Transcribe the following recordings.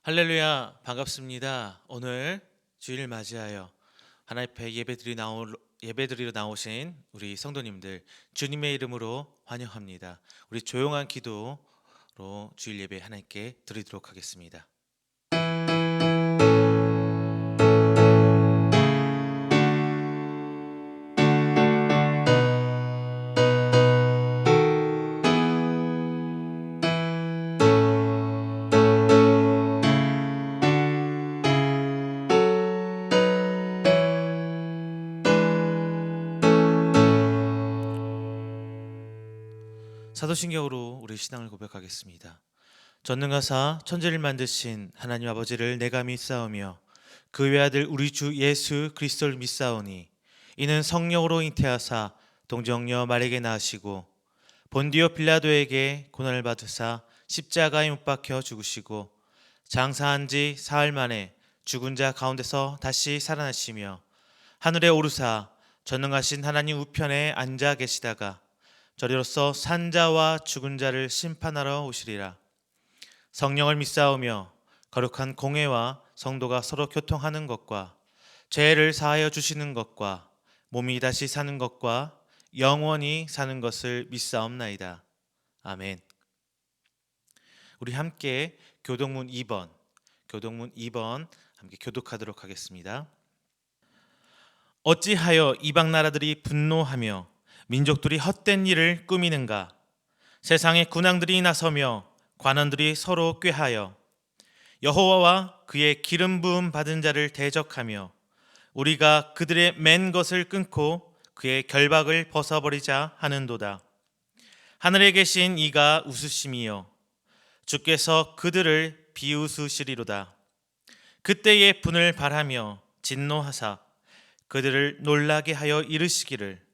할렐루야, 반갑습니다. 오늘 주일을 맞이하여 하나님 앞에 예배드리러 나오신 우리 성도님들 주님의 이름으로 환영합니다. 우리 조용한 기도로 주일 예배 하나님께 드리도록 하겠습니다. 사도신경으로 우리 신앙을 고백하겠습니다. 전능하사 천지를 만드신 하나님 아버지를 내가 믿사오며 그 외아들 우리 주 예수 그리스도를 믿사오니 이는 성령으로 잉태하사 동정녀 마리아에게 낳으시고 본디오 빌라도에게 고난을 받으사 십자가에 못 박혀 죽으시고 장사한 지 사흘 만에 죽은 자 가운데서 다시 살아나시며 하늘에 오르사 전능하신 하나님 우편에 앉아 계시다가 저리로서 산자와 죽은 자를 심판하러 오시리라. 성령을 믿사오며 거룩한 공회와 성도가 서로 교통하는 것과 죄를 사하여 주시는 것과 몸이 다시 사는 것과 영원히 사는 것을 믿사옵나이다. 아멘. 우리 함께 교동문 2번 함께 교독하도록 하겠습니다. 어찌하여 이방 나라들이 분노하며 민족들이 헛된 일을 꾸미는가? 세상의 군왕들이 나서며 관원들이 서로 꾀하여 여호와와 그의 기름 부음 받은 자를 대적하며 우리가 그들의 맨 것을 끊고 그의 결박을 벗어버리자 하는도다. 하늘에 계신 이가 웃으심이요 주께서 그들을 비웃으시리로다. 그때의 분을 발하며 진노하사 그들을 놀라게 하여 이르시기를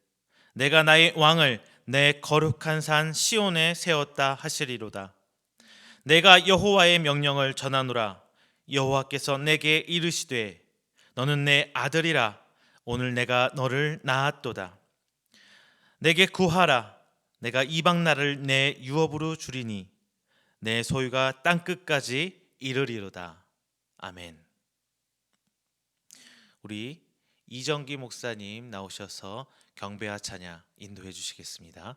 내가 나의 왕을 내 거룩한 산 시온에 세웠다 하시리로다. 내가 여호와의 명령을 전하노라. 여호와께서 내게 이르시되 너는 내 아들이라. 오늘 내가 너를 낳았도다. 내게 구하라. 내가 이방 나라를 내 유업으로 주리니 내 소유가 땅 끝까지 이르리로다. 아멘. 우리 이정기 목사님 나오셔서 경배와 찬양 인도해 주시겠습니다.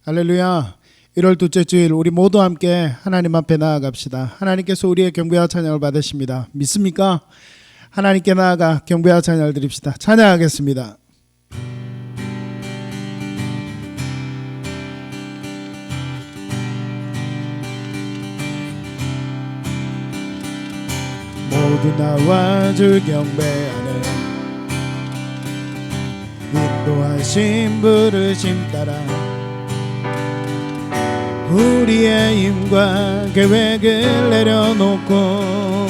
할렐루야. 1월 둘째 주일 우리 모두 함께 하나님 앞에 나아갑시다. 하나님께서 우리의 경배와 찬양을 받으십니다. 믿습니까? 하나님께 나아가 경배와 찬양을 드립시다. 찬양하겠습니다. 모두 나와 주 경배하네. 인도하신 부르심 따라 우리의 힘과 계획을 내려놓고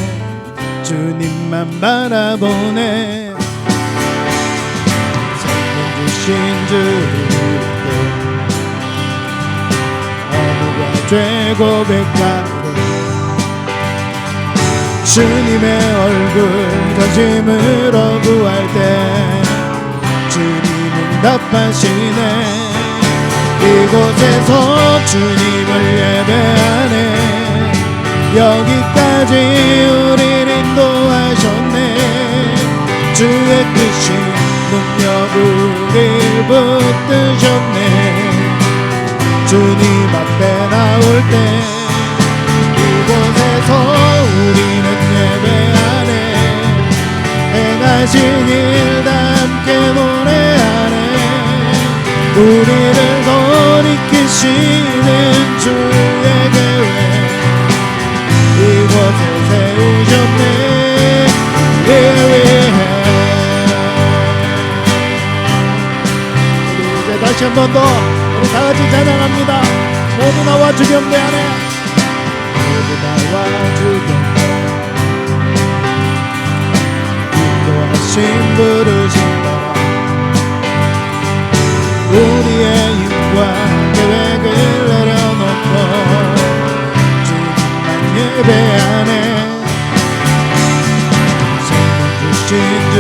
주님만 바라보네. 생명 주신 주를 어묵과 죄 고백하고 주님의 얼굴 다짐으로 구할 때 주님은 답하시네. 이곳에서 주님을 예배하네. 여기까지 우리를 인도하셨네. 주의 크신 능력 우리를 붙드셨네. 주님 앞에 나올 때 이곳에서 우리는 예배하네. 행하신 일 다 함께 노래하네. 우리를 돌이키시는 주의 계획 이곳에 세우셨네. 우리를 위해. 우리 이제 다시 한 번 더 우리 다같이 찬양합니다. 모두 나와 주 경배하네. 모두 나와 주 경배. 인도하신 부르심 따라 우리의 힘과 계획을 내려놓고 주님만 예배하네. 생명 주신 주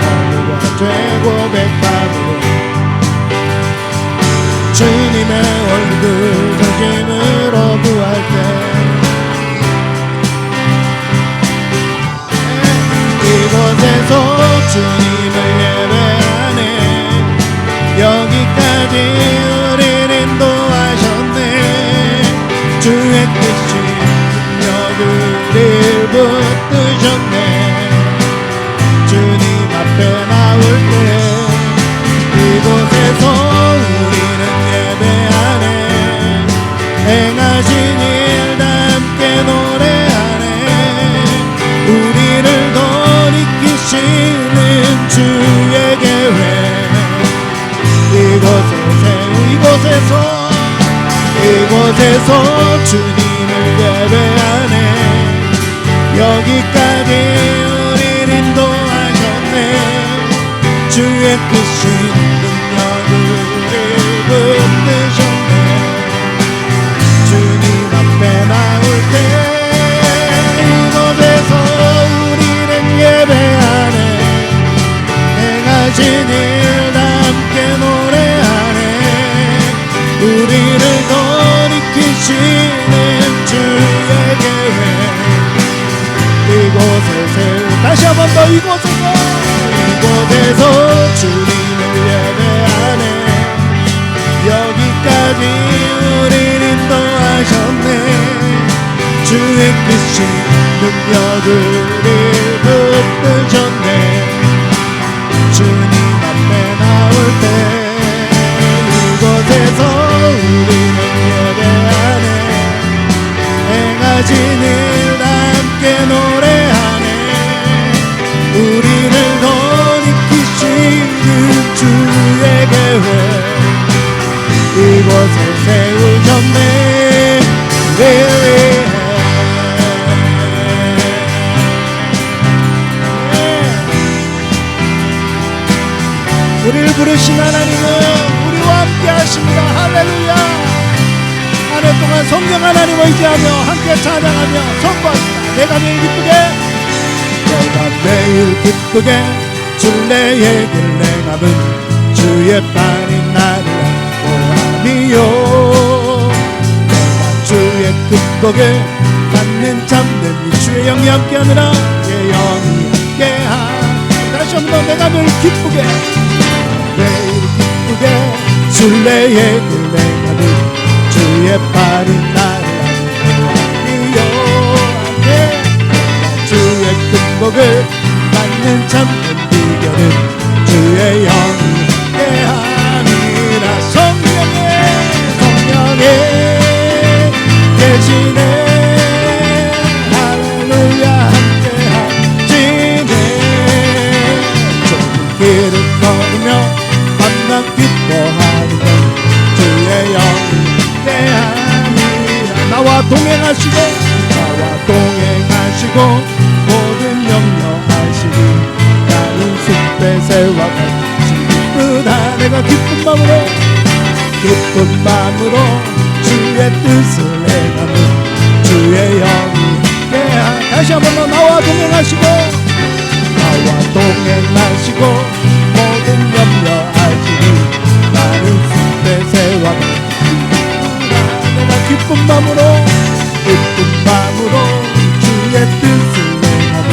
어느와 죄 고백하고 주님의 얼굴 다짐 주님을 예배하네. 여기까지 우리를 인도하셨네. 주의 크신 능력을 붙드셨네. 주님 앞에 나올 때 이곳에서 우리는 예배하네. 행하신 일 다 함께 노래하네. 우리를 돌이키시는 주의 계획 이곳에서 주님을 예배하네. 여기까지 우리를 인도하셨네. 주의 크신 능력을 붙드셨네. 주님 앞에 나올 때 이곳에서 우리는 예배하네. 행하신 일 다 함께 노래하네. 우리를 돌이키시는 주의 계획 이곳에 세우. 다시 한 번 더. 이곳에서 주님을 예배하네. 여기까지 우리를 인도하셨네. 주의 크신 능력을 붙드셨네. 주님 앞에 나올 때 이곳에서 우리는 예배하네. 행하신 일 다 함께 노래하네. 우리를 돌이키시는 주의 계획 이곳에 세우셨네. 우리를 부르신 하나님은 우리와 함께 하십니다. 할렐루야. 한 해 동안 성령 하나님을 의지하며 함께 찬양하며 선포합니다. 내가 매일 기쁘게 순례의 길 행함은 주의 팔이 나를 보함이요. 내가 주의 극복을 받는 참된 이 주의 영이 함께하느라 내 영이 함께하. 다시 한번 내가 매일 기쁘게 순례의 길 행함은 주의 팔이 나를 보함이요. 주의 극복을 받는 참된 비결은 주의 영이 함께함이라. 성령에 계시네. 할렐루야. 함께하시네. 좁은 길을 걸으며 만나 기뻐하는 건 주의 영이 함께함이라. 나와 동행하시고 모든 염려하시니 나는 숲의 새와 같이 기쁘다. 내가 기쁜 마음으로 주의 뜻을 행하는 주의 영이 함께하. 다시 한번 더. 나와 동행하시고 모든 염려하시니 나는 숲의 새와 같이 기쁘다. 내가 기쁜 마음으로 주의 뜻을 행하는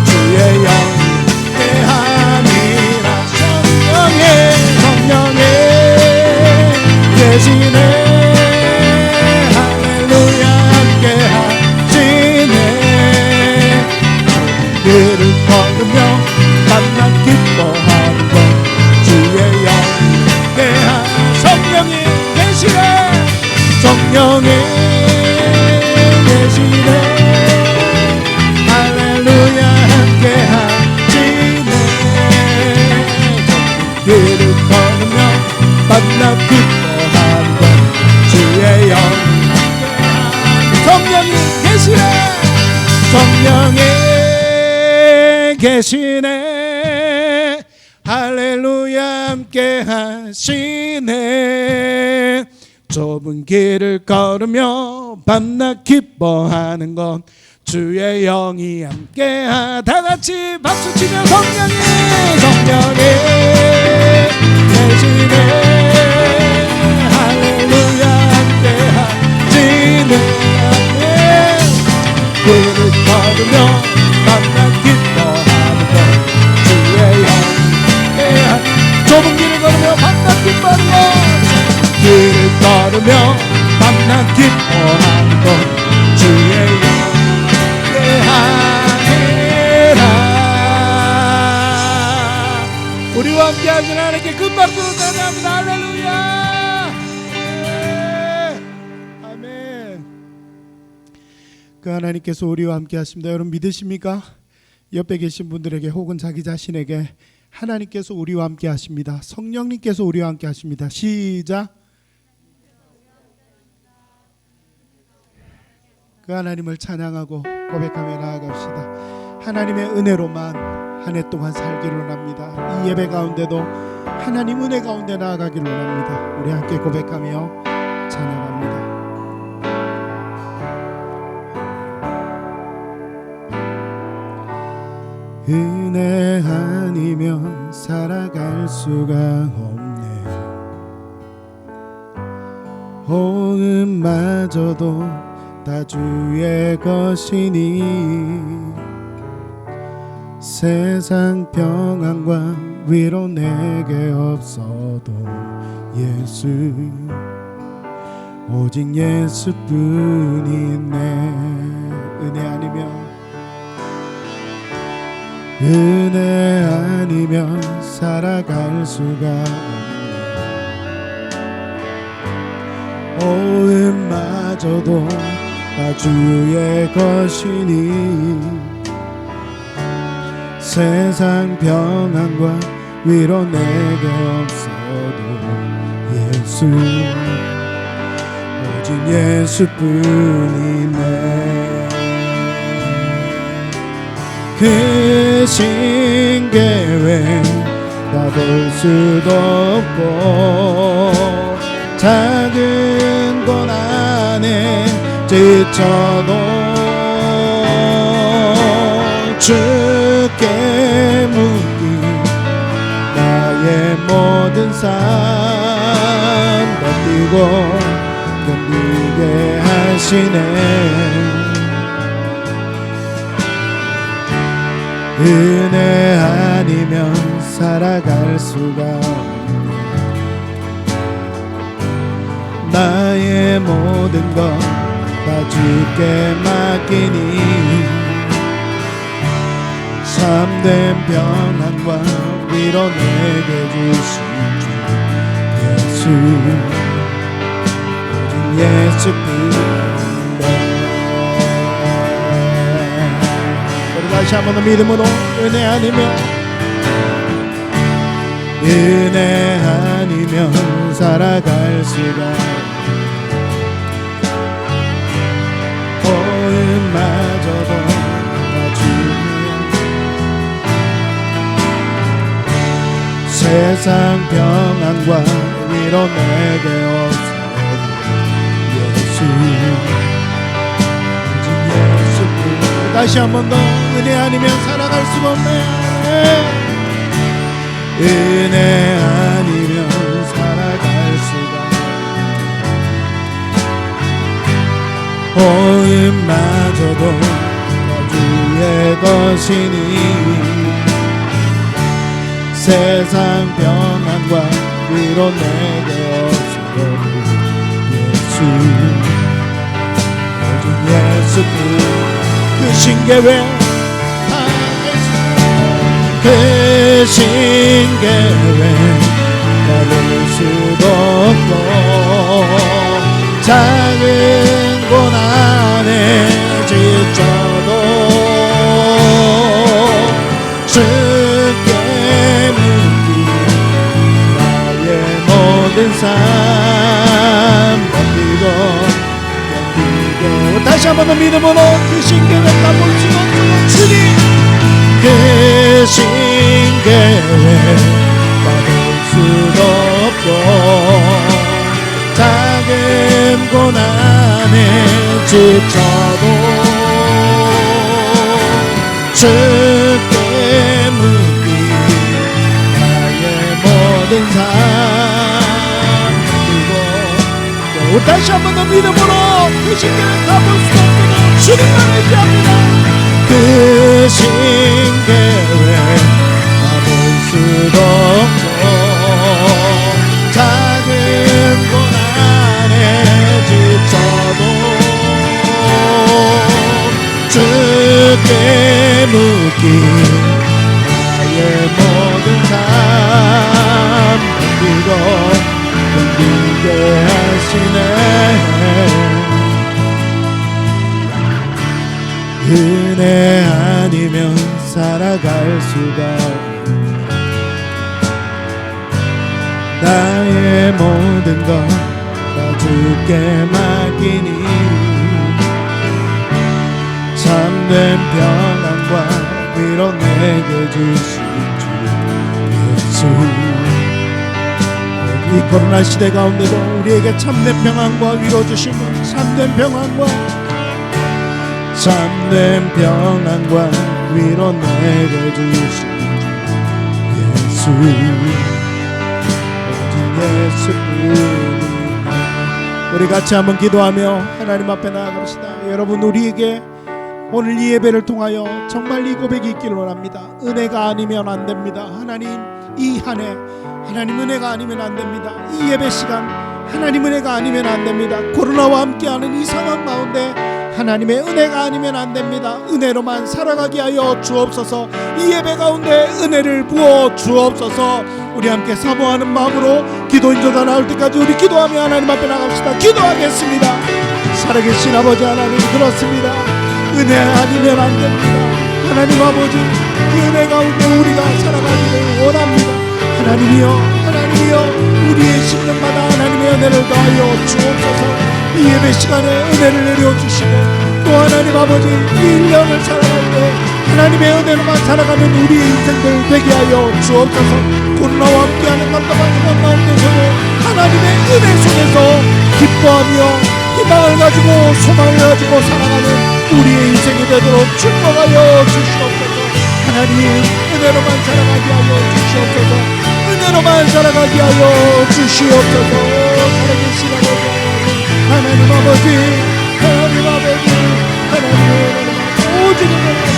주의 영이 함께함이라. 성령에 계시네. 할렐루야. 함께하시네. 길을 걸으며 만나 기뻐하는 건 주의 영이 함께하. 성령이 계시네. 할렐루야. 함께하시네. 길을 걸으며 만나 기뻐하는 건 주의 영이 함께하시네. 성령이 계시네. 할렐루야. 함께하시네. 좁은 길을 걸으며 밤낮 기뻐하는 건 주의 영이 함께하. 다같이 박수치며 성령이 계시네. 할렐루야. 함께하시네. 길을 걸으며 밤낮 기뻐하는 건 주의 걸으며 만나 기뻐하는 것 주의 영예하니라. 우리와 함께 하신 하나님께 큰 박수로 찬양합니다. 할렐루야. 아멘. 그 하나님께서 우리와 함께 하십니다. 여러분 믿으십니까? 옆에 계신 분들에게 혹은 자기 자신에게 하나님께서 우리와 함께 하십니다. 성령님께서 우리와 함께 하십니다. 시작. 그 하나님을 찬양하고 고백하며 나아갑시다. 하나님의 은혜로만 한 해 동안 살기를 원합니다. 이 예배 가운데도 하나님 은혜 가운데 나아가기를 원합니다. 우리 함께 고백하며 찬양합니다. 은혜 아니면 살아갈 수가 없네. 호흡마저도 다 주의 것이니 세상 평안과 위로 내게 없어도 예수 오직 예수뿐이네. 은혜 아니면 살아갈 수가 없네. 호흡마저도 다 주의 것이니 세상 평안과 위로 내게 없어도 예수 오직 예수뿐이네. 크신 계획 다 볼 수도 없고 작은 고난에 지쳐도 주께 묻기 나의 모든 삶 버티고 견디게 하시네. 은혜 아니면 살아갈 수가 없네. 나의 모든 것 다 주께 맡기니 참된 평안과 위로 내게 주신 주 예수 오직 예수뿐이네. 우리 다시 한번 더 믿음으로 은혜 아니면 살아갈 수가 호흡마저도 세상 평안과 위로 내게 없어도 예수 오직 예수뿐. 다시 한 번 더 은혜 아니면 살아갈 수가 없네. 은혜 아니면 살아갈 수가 없네. 호흡마저도 다 주의 것이니 세상 평안과 위로 내게 없어도 예수 오직 예수뿐. 크신 계획 크신 계획 막을 수도 없고 작은 고난에 지쳐도 주께 모든 삶 버티고 견디고. 다시 한 번 더 믿음으로 크신 계획 다 볼 수 없는 주님 크신 계획 다 볼 수도 없고 작은 고난에 지쳐도 주께 묻기 나의 모든 삶. 다시 한 번 더 믿음으로 크신 계획 다 볼 수 없는 주님만 의지합니다. 크신 계획 다 볼 수도 없고 작은 고난에 묻기 나의 모든 삶 바꾸고 힘들게 하시네. 은혜 아니면 살아갈 수가 없네. 나의 모든 것 다 주께 맡기니 참된 평안과 위로 내게 주신 주 예수. 이 코로나 시대 가운데도 우리에게 참된 평안과 위로 주시는 참된 평안과 위로 내게 주신 예수. 오직 예수뿐. 우리 같이 한번 기도하며 하나님 앞에 나아갑시다. 여러분, 우리에게 오늘 이 예배를 통하여 정말 이 고백이 있기를 원합니다. 은혜가 아니면 안 됩니다. 하나님, 이 한 해 하나님 은혜가 아니면 안 됩니다. 이 예배 시간 하나님 은혜가 아니면 안 됩니다. 코로나와 함께하는 이 상황 가운데 하나님의 은혜가 아니면 안 됩니다. 은혜로만 살아가게 하여 주옵소서. 이 예배 가운데 은혜를 부어 주옵소서. 우리 함께 사모하는 마음으로 기도 인도가 나올 때까지 우리 기도하며 하나님 앞에 나갑시다. 기도하겠습니다. 살아계신 아버지 하나님, 그렇습니다. 은혜 아니면 안 됩니다. 하나님 아버지, 그 은혜 가운데 우리가 살아가기를 원합니다. 하나님이여, 우리의 심령마다 하나님의 은혜를 더하여 주옵소서. 이 예배 시간에 은혜를 내려주시고, 또 하나님 아버지, 1년을 살아갈 때 하나님의 은혜로만 살아가는 우리의 인생들 되게 하여 주옵소서. 코로나와 함께하는 답답한 시간 가운데서도 하나님의 은혜 속에서 기뻐하며 희망을 가지고 소망을 가지고 살아가는 우리의 인생이 되도록 축복하여 주시옵소서. 하나님, 은혜로만 살아가게 하여 주시옵소서. 은혜로만 살아가게 하여 주시옵소서. 살아계신 아버지, 하나님 아버지, 하나님 아버지, 하나님의 은혜로만 오직 은혜로만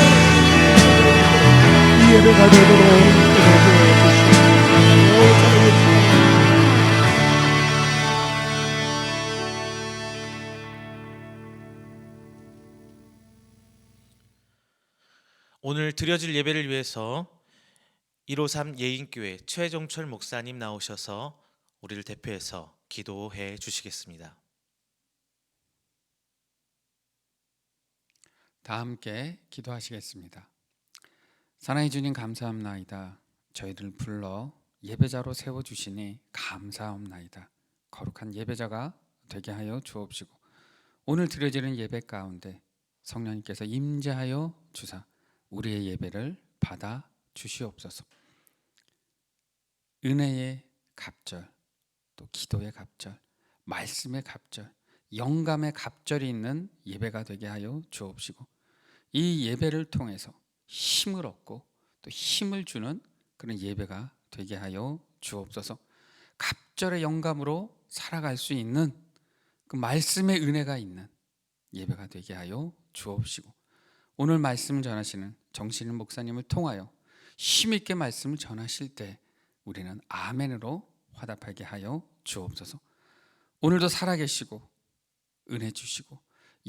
이 예배가 되도록 은혜 주시옵소서. 오늘 드려질 예배를 위해서 153 예인교회 최종철 목사님 나오셔서 우리를 대표해서 기도해 주시겠습니다. 다 함께 기도하시겠습니다. 사랑해 주님, 감사합나이다. 저희를 불러 예배자로 세워주시니 감사합나이다. 거룩한 예배자가 되게 하여 주옵시고, 오늘 드려지는 예배 가운데 성령님께서 임재하여 주사 우리의 예배를 받아 주시옵소서. 은혜의 갑절, 또 기도의 갑절, 말씀의 갑절, 영감의 갑절이 있는 예배가 되게 하여 주옵시고, 이 예배를 통해서 힘을 얻고 또 힘을 주는 그런 예배가 되게 하여 주옵소서. 갑절의 영감으로 살아갈 수 있는 그 말씀의 은혜가 있는 예배가 되게 하여 주옵시고, 오늘 말씀을 전하시는 정신일 목사님을 통하여 힘있게 말씀을 전하실 때 우리는 아멘으로 화답하게 하여 주옵소서. 오늘도 살아계시고 은혜 주시고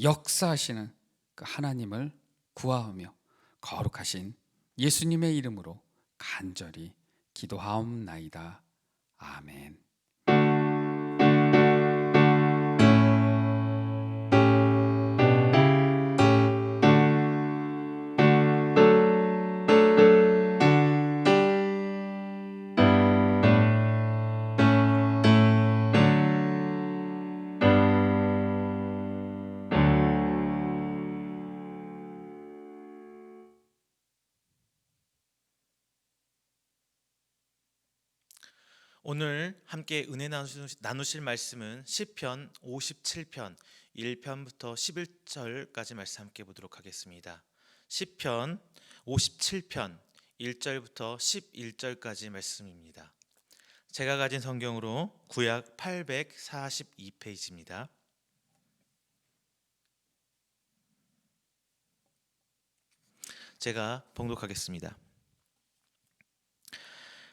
역사하시는 그 하나님을 구하며 거룩하신 예수님의 이름으로 간절히 기도하옵나이다. 아멘. 오늘 함께 은혜 나누실 말씀은 시편 57편 1편부터 11절까지 말씀 함께 보도록 하겠습니다. 시편 57편 1절부터 11절까지 말씀입니다. 제가 가진 성경으로 구약 842페이지입니다. 제가 봉독하겠습니다.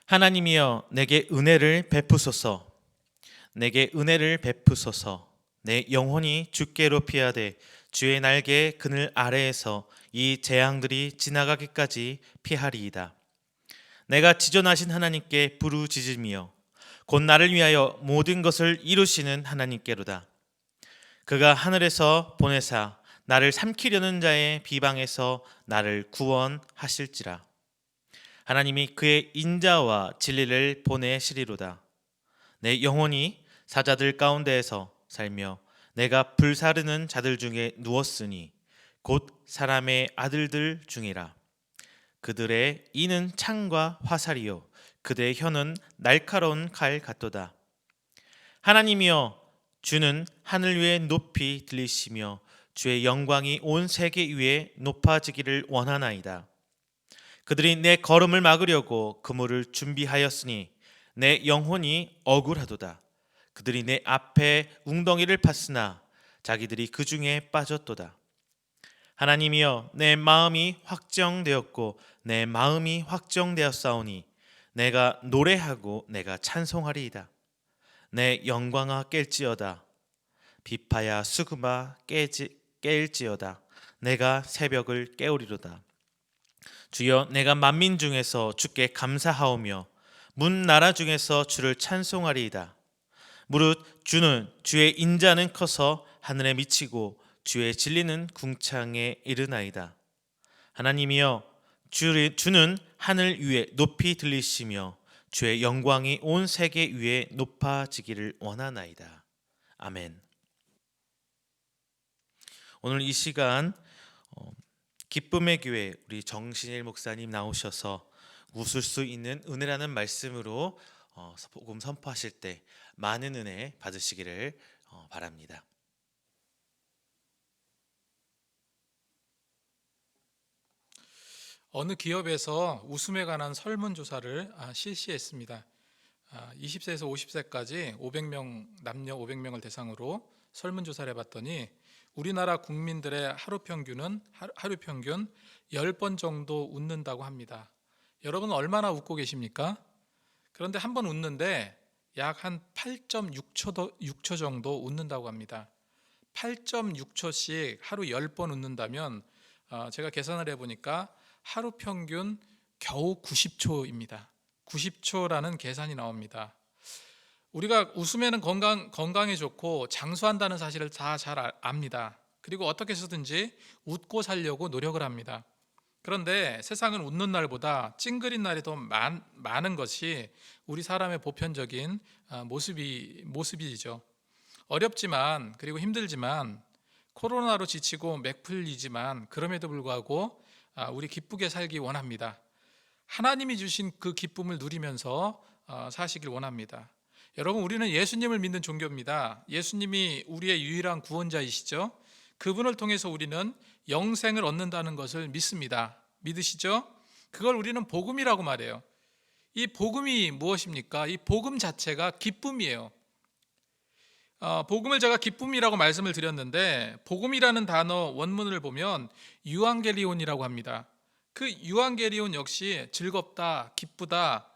하나님이여, 내게 은혜를 베푸소서. 내게 은혜를 베푸소서. 내 영혼이 주께로 피하되 주의 날개 그늘 아래에서 이 재앙들이 지나가기까지 피하리이다. 내가 지존하신 하나님께 부르짖으며 곧 나를 위하여 모든 것을 이루시는 하나님께로다. 그가 하늘에서 보내사 나를 삼키려는 자의 비방에서 나를 구원하실지라. 하나님이 그의 인자와 진리를 보내시리로다. 내 영혼이 사자들 가운데에서 살며 내가 불사르는 자들 중에 누웠으니 곧 사람의 아들들 중이라. 그들의 이는 창과 화살이요 그들의 혀는 날카로운 칼 같도다. 하나님이여 주는 하늘 위에 높이 들리시며 주의 영광이 온 세계 위에 높아지기를 원하나이다. 그들이 내 걸음을 막으려고 그물을 준비하였으니 내 영혼이 억울하도다. 그들이 내 앞에 웅덩이를 팠으나 자기들이 그 중에 빠졌도다. 하나님이여 내 마음이 확정되었고 내 마음이 확정되었사오니 내가 노래하고 내가 찬송하리이다. 내 영광아 깰지어다. 비파야 수금아 깰지어다. 내가 새벽을 깨우리로다. 주여 내가 만민 중에서 주께 감사하오며 문 나라 중에서 주를 찬송하리이다. 무릇 주는 주의 인자는 커서 하늘에 미치고 주의 진리는 궁창에 이르나이다. 하나님이여 주는 하늘 위에 높이 들리시며 주의 영광이 온 세계 위에 높아지기를 원하나이다. 아멘. 오늘 이 시간 기쁨의 교회 우리 정신일 목사님 나오셔서 웃을 수 있는 은혜라는 말씀으로 복음 선포하실 때 많은 은혜 받으시기를 바랍니다. 어느 기업에서 웃음에 관한 설문조사를 실시했습니다. 20세에서 50세까지 500명 남녀 500명을 대상으로 설문조사를 해봤더니 우리나라 국민들의 하루 평균 10번 정도 웃는다고 합니다. 여러분 얼마나 웃고 계십니까? 그런데 한 번 웃는데 약 한 8.6초 정도 웃는다고 합니다. 8.6초씩 하루 10번 웃는다면 제가 계산을 해보니까 하루 평균 겨우 90초입니다. 90초라는 계산이 나옵니다. 우리가 웃으면 건강에 좋고 장수한다는 사실을 다 잘 압니다. 그리고 어떻게 해서든지 웃고 살려고 노력을 합니다. 그런데 세상은 웃는 날보다 찡그린 날이 더 많은 것이 우리 사람의 보편적인 모습이죠. 어렵지만 그리고 힘들지만 코로나로 지치고 맥풀리지만 그럼에도 불구하고 우리 기쁘게 살기 원합니다. 하나님이 주신 그 기쁨을 누리면서 사시길 원합니다. 여러분 우리는 예수님을 믿는 종교입니다. 예수님이 우리의 유일한 구원자이시죠. 그분을 통해서 우리는 영생을 얻는다는 것을 믿습니다. 믿으시죠? 그걸 우리는 복음이라고 말해요. 이 복음이 무엇입니까? 이 복음 자체가 기쁨이에요. 복음을 제가 기쁨이라고 말씀을 드렸는데 복음이라는 단어 원문을 보면 유앙겔리온이라고 합니다. 그 유앙겔리온 역시 즐겁다, 기쁘다,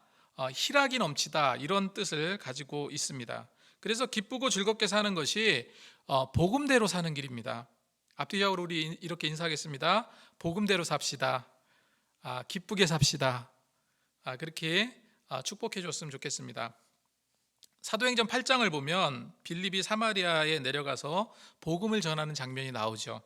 희락이 넘치다 이런 뜻을 가지고 있습니다. 그래서 기쁘고 즐겁게 사는 것이 복음대로 사는 길입니다. 앞뒤적으로 우리 이렇게 인사하겠습니다. 복음대로 삽시다. 기쁘게 삽시다. 그렇게 축복해 줬으면 좋겠습니다. 사도행전 8장을 보면 빌립이 사마리아에 내려가서 복음을 전하는 장면이 나오죠.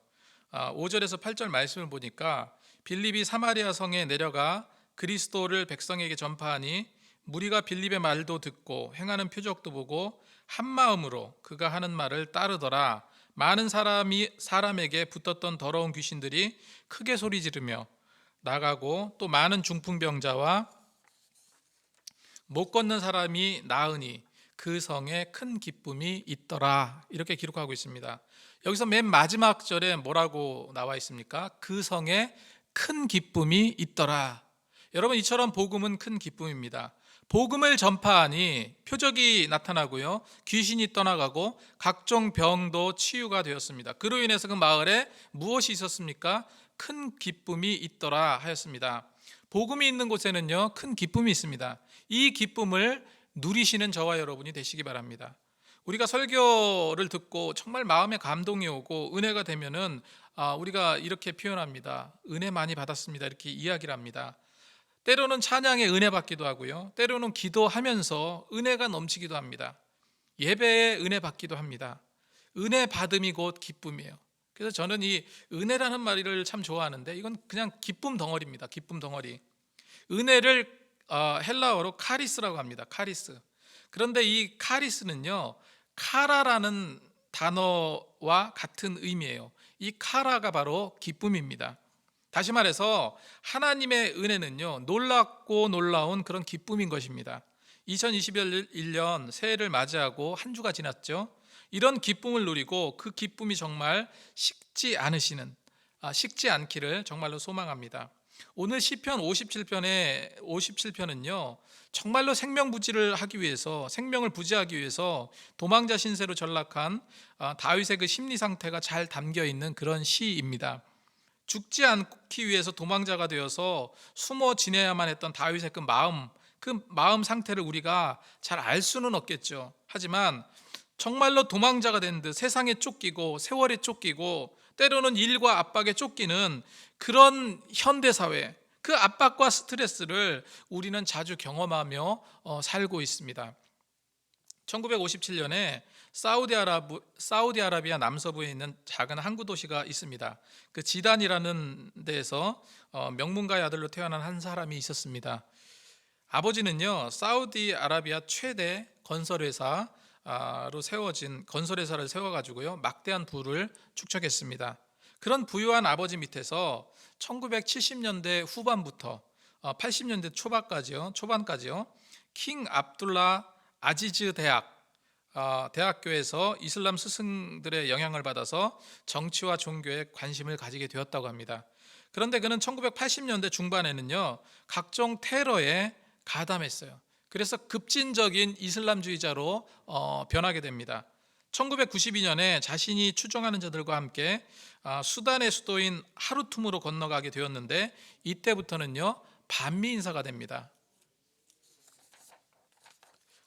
5절에서 8절 말씀을 보니까 빌립이 사마리아 성에 내려가 그리스도를 백성에게 전파하니 무리가 빌립의 말도 듣고 행하는 표적도 보고 한 마음으로 그가 하는 말을 따르더라. 많은 사람에게 붙었던 더러운 귀신들이 크게 소리 지르며 나가고 또 많은 중풍병자와 못 걷는 사람이 나으니 그 성에 큰 기쁨이 있더라. 이렇게 기록하고 있습니다. 여기서 맨 마지막 절에 뭐라고 나와 있습니까? 그 성에 큰 기쁨이 있더라. 여러분 이처럼 복음은 큰 기쁨입니다. 복음을 전파하니 표적이 나타나고요. 귀신이 떠나가고 각종 병도 치유가 되었습니다. 그로 인해서 그 마을에 무엇이 있었습니까? 큰 기쁨이 있더라 하였습니다. 복음이 있는 곳에는요, 큰 기쁨이 있습니다. 이 기쁨을 누리시는 저와 여러분이 되시기 바랍니다. 우리가 설교를 듣고 정말 마음에 감동이 오고 은혜가 되면은 우리가 이렇게 표현합니다. 은혜 많이 받았습니다. 이렇게 이야기를 합니다. 때로는 찬양에 은혜 받기도 하고요. 때로는 기도하면서 은혜가 넘치기도 합니다. 예배에 은혜 받기도 합니다. 은혜 받음이 곧 기쁨이에요. 그래서 저는 이 은혜라는 말을 참 좋아하는데 이건 그냥 기쁨 덩어리입니다. 기쁨 덩어리. 은혜를 헬라어로 카리스라고 합니다. 카리스. 그런데 이 카리스는요, 카라라는 단어와 같은 의미예요. 이 카라가 바로 기쁨입니다. 다시 말해서 하나님의 은혜는요, 놀랍고 놀라운 그런 기쁨인 것입니다. 2021년 새해를 맞이하고 한 주가 지났죠. 이런 기쁨을 누리고 그 기쁨이 정말 식지 않기를 정말로 소망합니다. 오늘 시편 57편은요, 정말로 생명부지를 하기 위해서, 생명을 부지하기 위해서 도망자 신세로 전락한 다윗의 그 심리 상태가 잘 담겨 있는 그런 시입니다. 죽지 않기 위해서 도망자가 되어서 숨어 지내야만 했던 다윗의 그 마음 상태를 우리가 잘 알 수는 없겠죠. 하지만 정말로 도망자가 된 듯 세상에 쫓기고 세월에 쫓기고 때로는 일과 압박에 쫓기는 그런 현대사회, 그 압박과 스트레스를 우리는 자주 경험하며 살고 있습니다. 1957년에 사우디아라비아 남서부에 있는 작은 항구 도시가 있습니다. 그 지단이라는 데에서 명문가의 아들로 태어난 한 사람이 있었습니다. 아버지는요, 사우디아라비아 최대 건설회사로 세워진 건설회사를 세워가지고요, 막대한 부를 축적했습니다. 그런 부유한 아버지 밑에서 1970년대 후반부터 80년대 초반까지요, 킹 압둘라 아지즈 대학교에서 이슬람 스승들의 영향을 받아서 정치와 종교에 관심을 가지게 되었다고 합니다. 그런데 그는 1980년대 중반에는요, 각종 테러에 가담했어요. 그래서 급진적인 이슬람주의자로 변하게 됩니다. 1992년에 자신이 추종하는 자들과 함께 수단의 수도인 하루툼으로 건너가게 되었는데 이때부터는요, 반미 인사가 됩니다.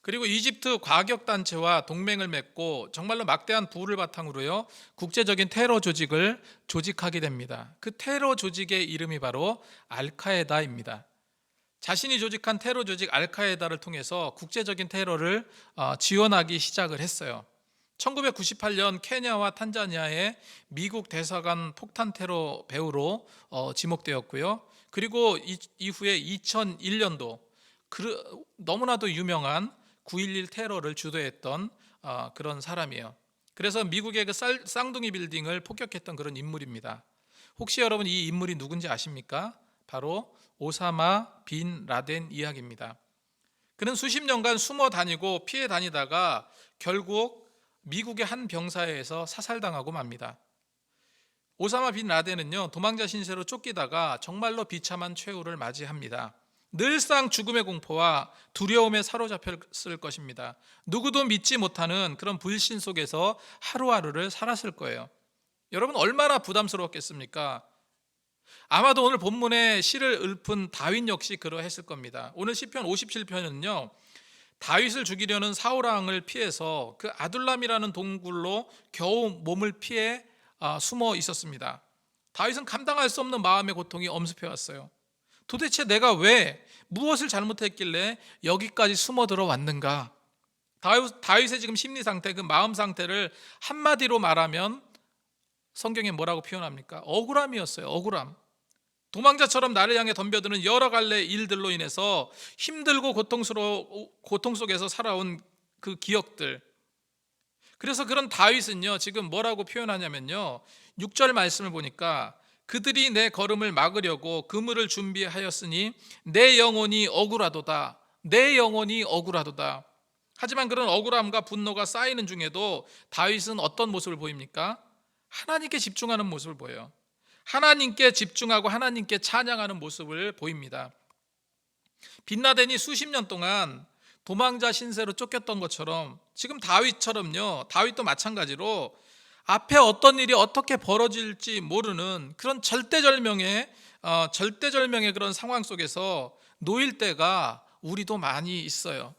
그리고 이집트 과격단체와 동맹을 맺고 정말로 막대한 부를 바탕으로요, 국제적인 테러 조직을 조직하게 됩니다. 그 테러 조직의 이름이 바로 알카에다입니다. 자신이 조직한 테러 조직 알카에다를 통해서 국제적인 테러를 지원하기 시작을 했어요. 1998년 케냐와 탄자니아의 미국 대사관 폭탄 테러 배후로 지목되었고요. 그리고 이후에 2001년도 너무나도 유명한 9.11 테러를 주도했던 그런 사람이에요. 그래서 미국의 그 쌍둥이 빌딩을 폭격했던 그런 인물입니다. 혹시 여러분 이 인물이 누군지 아십니까? 바로 오사마 빈 라덴 이야기입니다. 그는 수십 년간 숨어 다니고 피해 다니다가 결국 미국의 한 병사에서 사살당하고 맙니다. 오사마 빈 라덴은요, 도망자 신세로 쫓기다가 정말로 비참한 최후를 맞이합니다. 늘상 죽음의 공포와 두려움에 사로잡혔을 것입니다. 누구도 믿지 못하는 그런 불신 속에서 하루하루를 살았을 거예요. 여러분 얼마나 부담스러웠겠습니까? 아마도 오늘 본문에 시를 읊은 다윗 역시 그러했을 겁니다. 오늘 시편 57편은요, 다윗을 죽이려는 사울왕을 피해서 그 아둘람이라는 동굴로 겨우 몸을 피해 숨어 있었습니다. 다윗은 감당할 수 없는 마음의 고통이 엄습해 왔어요. 도대체 내가 왜 무엇을 잘못했길래 여기까지 숨어 들어왔는가? 다윗의 지금 심리 상태, 그 마음 상태를 한마디로 말하면 성경에 뭐라고 표현합니까? 억울함이었어요. 억울함. 도망자처럼 나를 향해 덤벼드는 여러 갈래 일들로 인해서 힘들고 고통 속에서 살아온 그 기억들. 그래서 그런 다윗은요, 지금 뭐라고 표현하냐면요, 6절 말씀을 보니까 그들이 내 걸음을 막으려고 그물을 준비하였으니 내 영혼이 억울하도다. 내 영혼이 억울하도다. 하지만 그런 억울함과 분노가 쌓이는 중에도 다윗은 어떤 모습을 보입니까? 하나님께 집중하는 모습을 보여요. 하나님께 집중하고 하나님께 찬양하는 모습을 보입니다. 빈라덴이 수십 년 동안 도망자 신세로 쫓겼던 것처럼 지금 다윗처럼요, 다윗도 마찬가지로 앞에 어떤 일이 어떻게 벌어질지 모르는 그런 절대절명의 그런 상황 속에서 놓일 때가 우리도 많이 있어요.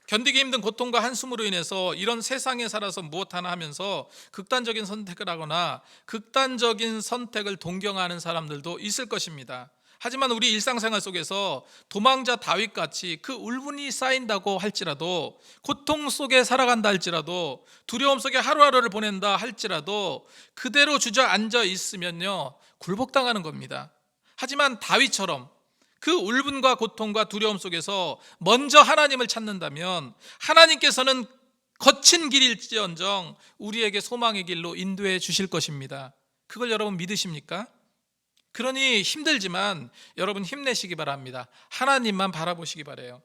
견디기 힘든 고통과 한숨으로 인해서 이런 세상에 살아서 무엇 하나 하면서 극단적인 선택을 하거나 극단적인 선택을 동경하는 사람들도 있을 것입니다. 하지만 우리 일상생활 속에서 도망자 다윗같이 그 울분이 쌓인다고 할지라도, 고통 속에 살아간다 할지라도, 두려움 속에 하루하루를 보낸다 할지라도 그대로 주저앉아 있으면요, 굴복당하는 겁니다. 하지만 다윗처럼 그 울분과 고통과 두려움 속에서 먼저 하나님을 찾는다면 하나님께서는 거친 길일지언정 우리에게 소망의 길로 인도해 주실 것입니다. 그걸 여러분 믿으십니까? 그러니 힘들지만 여러분 힘내시기 바랍니다. 하나님만 바라보시기 바라요.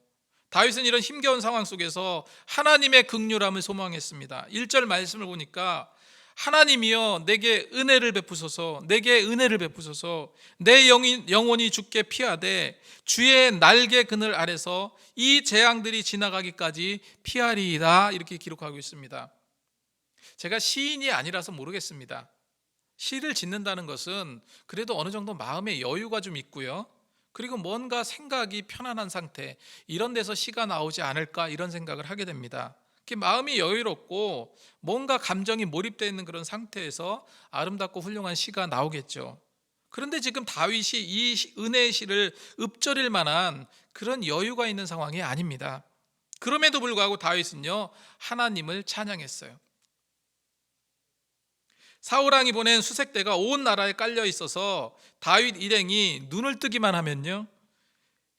다윗은 이런 힘겨운 상황 속에서 하나님의 긍휼함을 소망했습니다. 1절 말씀을 보니까 하나님이여 내게 은혜를 베푸소서, 내게 은혜를 베푸소서, 내 영혼이 주께 피하되 주의 날개 그늘 아래서 이 재앙들이 지나가기까지 피하리이다, 이렇게 기록하고 있습니다. 제가 시인이 아니라서 모르겠습니다. 시를 짓는다는 것은 그래도 어느 정도 마음의 여유가 좀 있고요, 그리고 뭔가 생각이 편안한 상태, 이런 데서 시가 나오지 않을까, 이런 생각을 하게 됩니다. 마음이 여유롭고 뭔가 감정이 몰입되어 있는 그런 상태에서 아름답고 훌륭한 시가 나오겠죠. 그런데 지금 다윗이 이 은혜의 시를 읊조릴 만한 그런 여유가 있는 상황이 아닙니다. 그럼에도 불구하고 다윗은요, 하나님을 찬양했어요. 사울왕이 보낸 수색대가 온 나라에 깔려 있어서 다윗 일행이 눈을 뜨기만 하면요,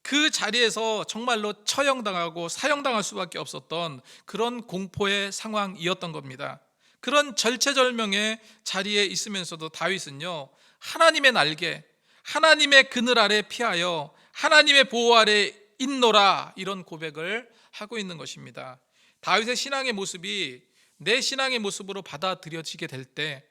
그 자리에서 정말로 처형당하고 사형당할 수밖에 없었던 그런 공포의 상황이었던 겁니다. 그런 절체절명의 자리에 있으면서도 다윗은요, 하나님의 날개, 하나님의 그늘 아래 피하여 하나님의 보호 아래 있노라, 이런 고백을 하고 있는 것입니다. 다윗의 신앙의 모습이 내 신앙의 모습으로 받아들여지게 될 때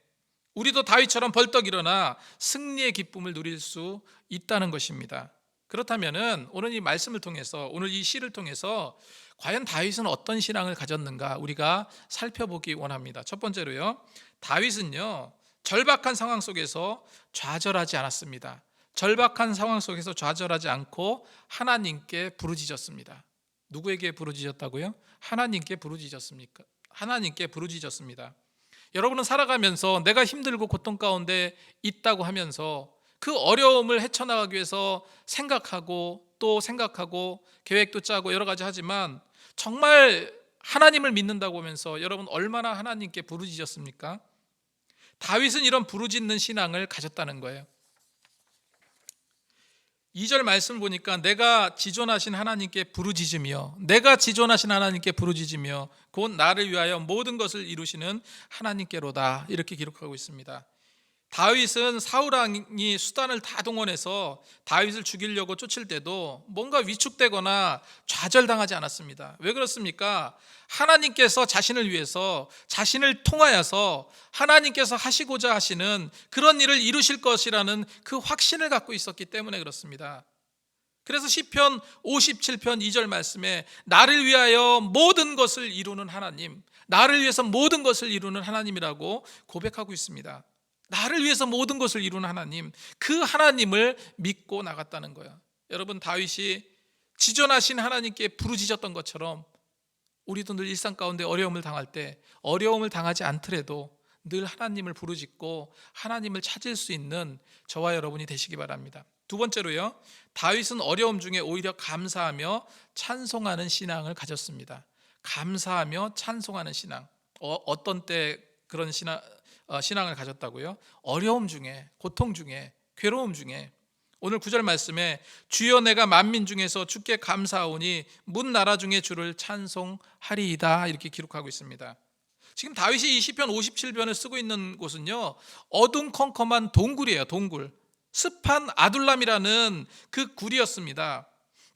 우리도 다윗처럼 벌떡 일어나 승리의 기쁨을 누릴 수 있다는 것입니다. 그렇다면은 오늘 이 말씀을 통해서, 오늘 이 시를 통해서 과연 다윗은 어떤 신앙을 가졌는가 우리가 살펴보기 원합니다. 첫 번째로요, 다윗은요, 절박한 상황 속에서 좌절하지 않았습니다. 절박한 상황 속에서 좌절하지 않고 하나님께 부르짖었습니다. 누구에게 부르짖었다고요? 하나님께 부르짖었습니까? 하나님께 부르짖었습니다. 여러분은 살아가면서 내가 힘들고 고통 가운데 있다고 하면서 그 어려움을 헤쳐나가기 위해서 생각하고 또 생각하고 계획도 짜고 여러 가지 하지만 정말 하나님을 믿는다고 하면서 여러분 얼마나 하나님께 부르짖었습니까? 다윗은 이런 부르짖는 신앙을 가졌다는 거예요. 2절 말씀을 보니까 내가 지존하신 하나님께 부르짖으며, 내가 지존하신 하나님께 부르짖으며 곧 나를 위하여 모든 것을 이루시는 하나님께로다, 이렇게 기록하고 있습니다. 다윗은 사울왕이 수단을 다 동원해서 다윗을 죽이려고 쫓을 때도 뭔가 위축되거나 좌절당하지 않았습니다. 왜 그렇습니까? 하나님께서 자신을 위해서, 자신을 통하여서 하나님께서 하시고자 하시는 그런 일을 이루실 것이라는 그 확신을 갖고 있었기 때문에 그렇습니다. 그래서 시편 57편 2절 말씀에 나를 위하여 모든 것을 이루는 하나님, 나를 위해서 모든 것을 이루는 하나님이라고 고백하고 있습니다. 나를 위해서 모든 것을 이루는 하나님, 그 하나님을 믿고 나갔다는 거예요. 여러분, 다윗이 지존하신 하나님께 부르짖었던 것처럼 우리도 늘 일상 가운데 어려움을 당할 때 어려움을 당하지 않더라도 늘 하나님을 부르짖고 하나님을 찾을 수 있는 저와 여러분이 되시기 바랍니다. 두 번째로요, 다윗은 어려움 중에 오히려 감사하며 찬송하는 신앙을 가졌습니다. 감사하며 찬송하는 신앙. 어떤 때 그런 신앙을 가졌다고요? 어려움 중에, 고통 중에, 괴로움 중에. 오늘 9절 말씀에 주여 내가 만민 중에서 주께 감사하오니 문 나라 중에 주를 찬송하리이다, 이렇게 기록하고 있습니다. 지금 다윗이 이 시편 57편을 쓰고 있는 곳은요, 어둠컴컴한 동굴이에요. 동굴. 습한 아둘람이라는 그 굴이었습니다.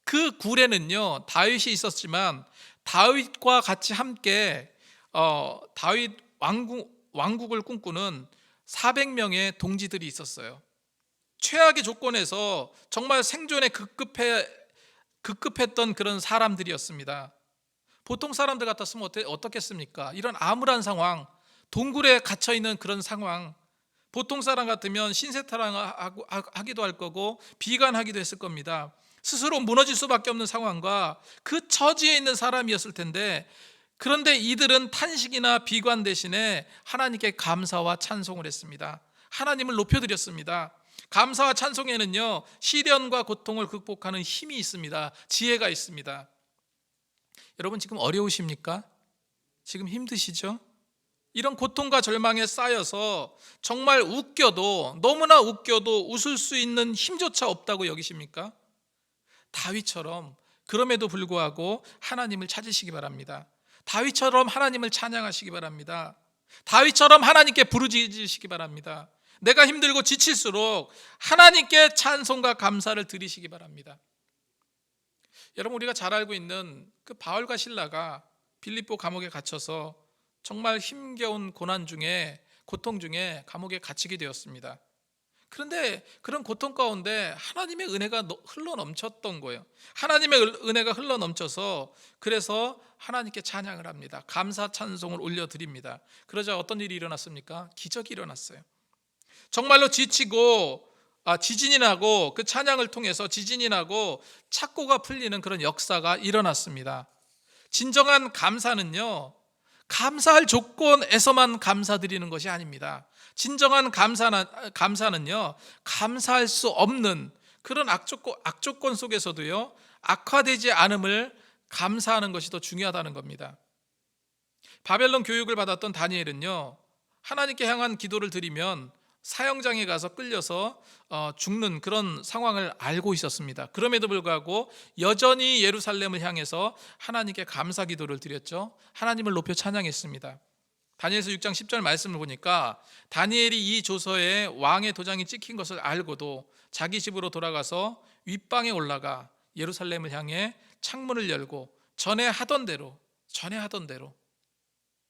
그 굴에는요, 다윗이 있었지만 다윗과 같이 함께 다윗 왕국을 꿈꾸는 400명의 동지들이 있었어요. 최악의 조건에서 정말 생존에 급급했던 그런 사람들이었습니다. 보통 사람들 같았으면 어떻겠습니까? 이런 암울한 상황, 동굴에 갇혀있는 그런 상황, 보통 사람 같으면 신세타랑하기도 할 거고 비관하기도 했을 겁니다. 스스로 무너질 수밖에 없는 상황과 그 처지에 있는 사람이었을 텐데, 그런데 이들은 탄식이나 비관 대신에 하나님께 감사와 찬송을 했습니다. 하나님을 높여드렸습니다. 감사와 찬송에는요, 시련과 고통을 극복하는 힘이 있습니다. 지혜가 있습니다. 여러분, 지금 어려우십니까? 지금 힘드시죠? 이런 고통과 절망에 쌓여서 정말 웃겨도, 너무나 웃겨도 웃을 수 있는 힘조차 없다고 여기십니까? 다윗처럼 그럼에도 불구하고 하나님을 찾으시기 바랍니다. 다윗처럼 하나님을 찬양하시기 바랍니다. 다윗처럼 하나님께 부르짖으시기 바랍니다. 내가 힘들고 지칠수록 하나님께 찬송과 감사를 드리시기 바랍니다. 여러분, 우리가 잘 알고 있는 그 바울과 실라가 빌립보 감옥에 갇혀서 정말 힘겨운 고난 중에, 고통 중에 감옥에 갇히게 되었습니다. 그런데 그런 고통 가운데 하나님의 은혜가 흘러넘쳤던 거예요. 하나님의 은혜가 흘러넘쳐서 그래서 하나님께 찬양을 합니다. 감사 찬송을 올려드립니다. 그러자 어떤 일이 일어났습니까? 기적이 일어났어요. 정말로 지치고 지진이 나고, 그 찬양을 통해서 지진이 나고 착고가 풀리는 그런 역사가 일어났습니다. 진정한 감사는요, 감사할 조건에서만 감사드리는 것이 아닙니다. 진정한 감사는요, 감사할 수 없는 그런 악조건 속에서도요, 악화되지 않음을 감사하는 것이 더 중요하다는 겁니다. 바벨론 교육을 받았던 다니엘은요, 하나님께 향한 기도를 드리면 사형장에 가서 끌려서 죽는 그런 상황을 알고 있었습니다. 그럼에도 불구하고 여전히 예루살렘을 향해서 하나님께 감사 기도를 드렸죠. 하나님을 높여 찬양했습니다. 다니엘서 6장 10절 말씀을 보니까 다니엘이 이 조서에 왕의 도장이 찍힌 것을 알고도 자기 집으로 돌아가서 윗방에 올라가 예루살렘을 향해 창문을 열고 전에 하던 대로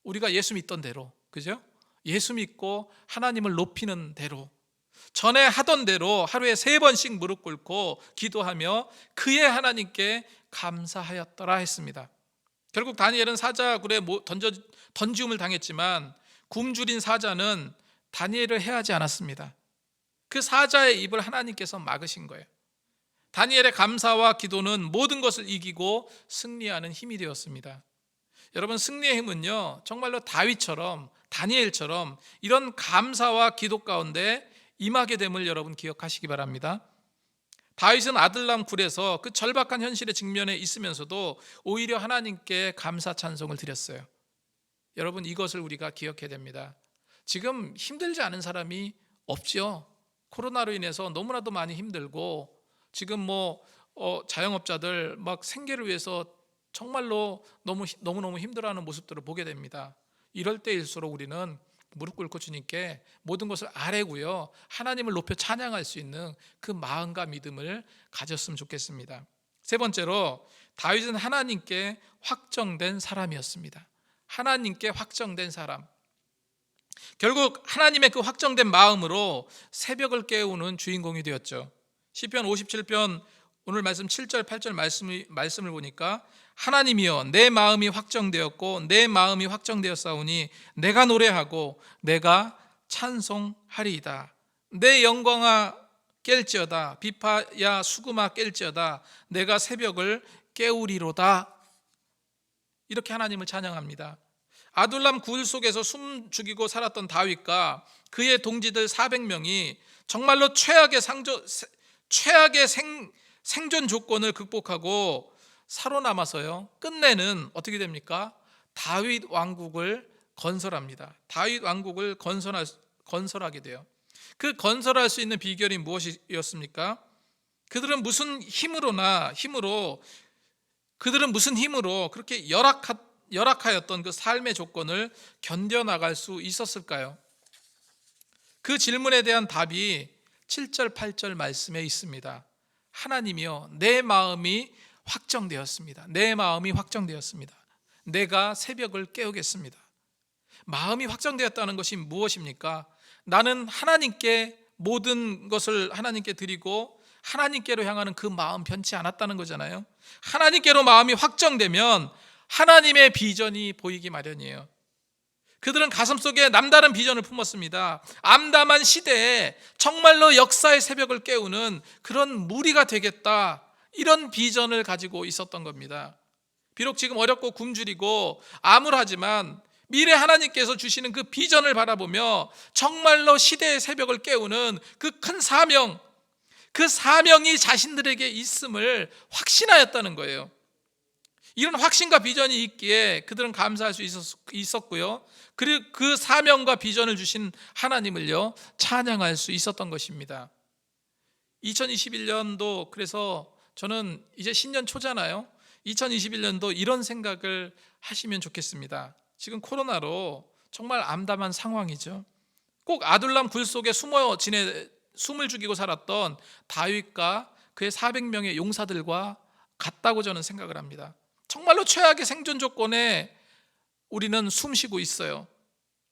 우리가 예수 믿던 대로, 그죠? 예수 믿고 하나님을 높이는 대로, 전에 하던 대로 하루에 3번씩 무릎 꿇고 기도하며 그의 하나님께 감사하였더라 했습니다. 결국 다니엘은 사자굴에 던지움을 당했지만 굶주린 사자는 다니엘을 해하지 않았습니다. 그 사자의 입을 하나님께서 막으신 거예요. 다니엘의 감사와 기도는 모든 것을 이기고 승리하는 힘이 되었습니다. 여러분, 승리의 힘은요, 정말로 다윗처럼, 다니엘처럼 이런 감사와 기도 가운데 임하게 됨을 여러분 기억하시기 바랍니다. 다윗은 아들람 굴에서 그 절박한 현실에 직면해 있으면서도 오히려 하나님께 감사 찬송을 드렸어요. 여러분, 이것을 우리가 기억해야 됩니다. 지금 힘들지 않은 사람이 없죠. 코로나로 인해서 너무나도 많이 힘들고, 지금 자영업자들 막 생계를 위해서 정말로 너무너무 힘들어하는 모습들을 보게 됩니다. 이럴 때일수록 우리는 무릎 꿇고 주님께 모든 것을 아뢰고요, 하나님을 높여 찬양할 수 있는 그 마음과 믿음을 가졌으면 좋겠습니다. 세 번째로, 다윗은 하나님께 확정된 사람이었습니다. 하나님께 확정된 사람. 결국 하나님의 그 확정된 마음으로 새벽을 깨우는 주인공이 되었죠. 시편 57편 오늘 말씀 7절 8절 말씀을 보니까 하나님이여 내 마음이 확정되었고 내 마음이 확정되었사오니 내가 노래하고 내가 찬송하리이다. 내 영광아 깰지어다. 비파야 수금아 깰지어다. 내가 새벽을 깨우리로다. 이렇게 하나님을 찬양합니다. 아둘람 굴 속에서 숨 죽이고 살았던 다윗과 그의 동지들 400명이 정말로 최악의 생존 조건을 극복하고 살아남아서요, 끝내는 어떻게 됩니까? 다윗 왕국을 건설합니다. 다윗 왕국을 건설하게 돼요. 그 건설할 수 있는 비결이 무엇이었습니까? 그들은 무슨 힘으로 그렇게 열악하였던 그 삶의 조건을 견뎌나갈 수 있었을까요? 그 질문에 대한 답이 7절 8절 말씀에 있습니다. 하나님이여 내 마음이 확정되었습니다. 내 마음이 확정되었습니다. 내가 새벽을 깨우겠습니다. 마음이 확정되었다는 것이 무엇입니까? 나는 하나님께 모든 것을 하나님께 드리고 하나님께로 향하는 그 마음 변치 않았다는 거잖아요. 하나님께로 마음이 확정되면 하나님의 비전이 보이기 마련이에요. 그들은 가슴속에 남다른 비전을 품었습니다. 암담한 시대에 정말로 역사의 새벽을 깨우는 그런 무리가 되겠다, 이런 비전을 가지고 있었던 겁니다. 비록 지금 어렵고 굶주리고 암울하지만 미래 하나님께서 주시는 그 비전을 바라보며 정말로 시대의 새벽을 깨우는 그 큰 사명, 그 사명이 자신들에게 있음을 확신하였다는 거예요. 이런 확신과 비전이 있기에 그들은 감사할 수 있었고요. 그리고 그 사명과 비전을 주신 하나님을요 찬양할 수 있었던 것입니다. 2021년도, 그래서 저는 이제 신년 초잖아요. 2021년도 이런 생각을 하시면 좋겠습니다. 지금 코로나로 정말 암담한 상황이죠. 꼭 아둘람 굴 속에 숨을 죽이고 살았던 다윗과 그의 400명의 용사들과 같다고 저는 생각을 합니다. 정말로 최악의 생존 조건에 우리는 숨쉬고 있어요.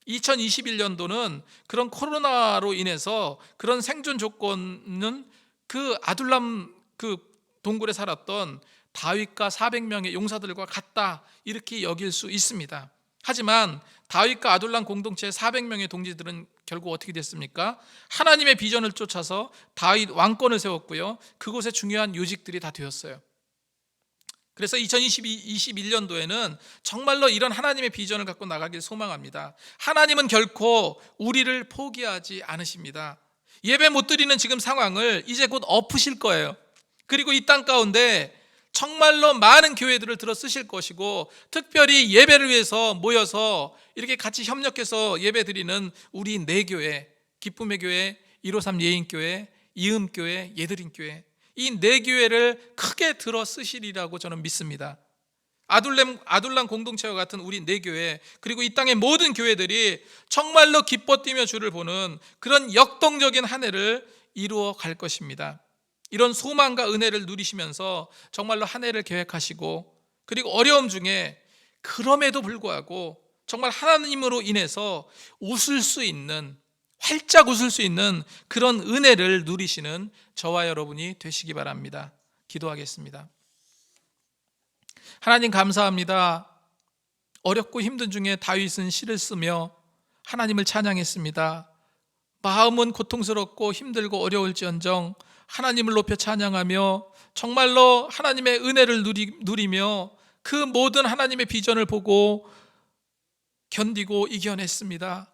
2021년도는 그런 코로나로 인해서 그런 생존 조건은 그 아둘람 그 동굴에 살았던 다윗과 400명의 용사들과 같다, 이렇게 여길 수 있습니다. 하지만 다윗과 아둘람 공동체의 400명의 동지들은 결국 어떻게 됐습니까? 하나님의 비전을 쫓아서 다윗 왕권을 세웠고요, 그곳에 중요한 요직들이 다 되었어요. 그래서 2021년도에는 정말로 이런 하나님의 비전을 갖고 나가길 소망합니다. 하나님은 결코 우리를 포기하지 않으십니다. 예배 못 드리는 지금 상황을 이제 곧 엎으실 거예요. 그리고 이 땅 가운데 정말로 많은 교회들을 들어 쓰실 것이고, 특별히 예배를 위해서 모여서 이렇게 같이 협력해서 예배 드리는 우리 네 교회, 기쁨의 교회, 153 예인교회, 이음교회, 예드림교회, 이 네 교회를 크게 들어 쓰시리라고 저는 믿습니다. 아둘람 공동체와 같은 우리 네 교회, 그리고 이 땅의 모든 교회들이 정말로 기뻐 뛰며 주를 보는 그런 역동적인 한 해를 이루어 갈 것입니다. 이런 소망과 은혜를 누리시면서 정말로 한 해를 계획하시고, 그리고 어려움 중에 그럼에도 불구하고 정말 하나님으로 인해서 웃을 수 있는, 활짝 웃을 수 있는 그런 은혜를 누리시는 저와 여러분이 되시기 바랍니다. 기도하겠습니다. 하나님 감사합니다. 어렵고 힘든 중에 다윗은 시를 쓰며 하나님을 찬양했습니다. 마음은 고통스럽고 힘들고 어려울지언정 하나님을 높여 찬양하며 정말로 하나님의 은혜를 누리며 그 모든 하나님의 비전을 보고 견디고 이겨냈습니다.